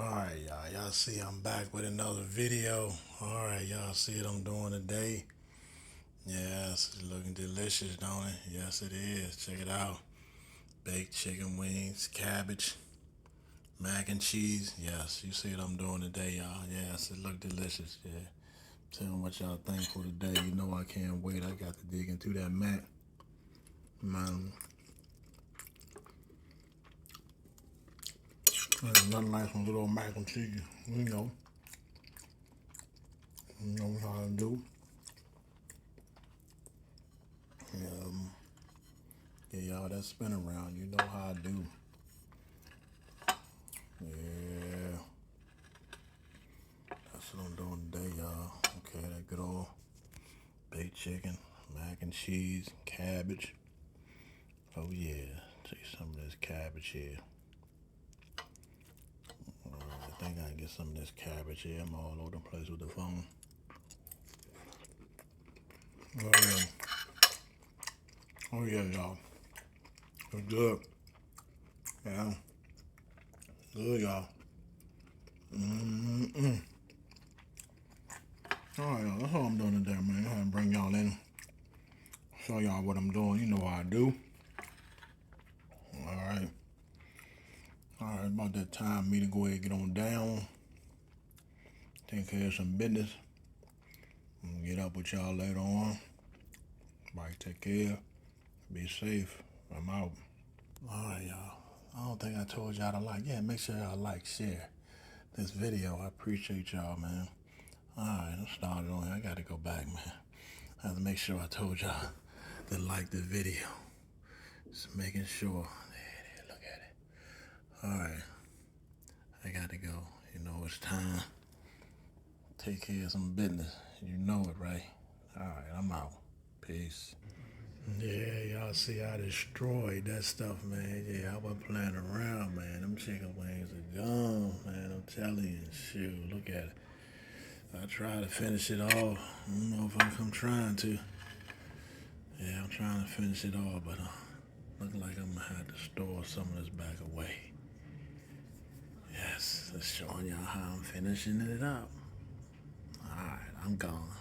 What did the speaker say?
Alright, y'all see I'm back with another video. Alright, y'all see what I'm doing today. Yes, it's looking delicious, don't it? Yes, it is. Check it out. Baked chicken wings, cabbage, mac and cheese. Yes, you see what I'm doing today, y'all. Yes, it look delicious. Yeah. Tell me what y'all think for today. You know I can't wait. I got to dig into that mac. Man, there's nothing like some little mac and cheese. You know how to do. Yeah, y'all, that spin around. You know how I do. Yeah, that's what I'm doing today, y'all. Okay, that good old baked chicken, mac and cheese, cabbage. Oh yeah, take some of this cabbage here. I think I can get some of this cabbage here. I'm all over the place with the phone. Oh yeah, oh yeah, y'all. It's good. Yeah, good, y'all. All right, y'all. That's all I'm doing today, man. I'm gonna bring y'all in, show y'all what I'm doing. You know how I do. All right. All right, about that time me to go ahead and get on down, take care of some business, and get up with y'all later on. Bye, take care, be safe. I'm out. All right, y'all. I don't think I told y'all to like. Yeah, make sure y'all like, share this video. I appreciate y'all, man. All right, I'm started on here. I got to go back, man. I have to make sure I told y'all to like the video. Just making sure. There, look at it. All right, I got to go. You know it's time. Take care of some business. You know it, right? All right, I'm out. Peace. Yeah, y'all see I destroyed that stuff, man. Yeah, I wasn't playing around, man. Them chicken wings are gone, man. I'm telling you. Shoot, look at it. I try to finish it off. I don't know if I'm trying to. Yeah, I'm trying to finish it all, but look like I'm gonna have to store some of this back away. Yes, it's showing y'all how I'm finishing it up. All right, I'm gone.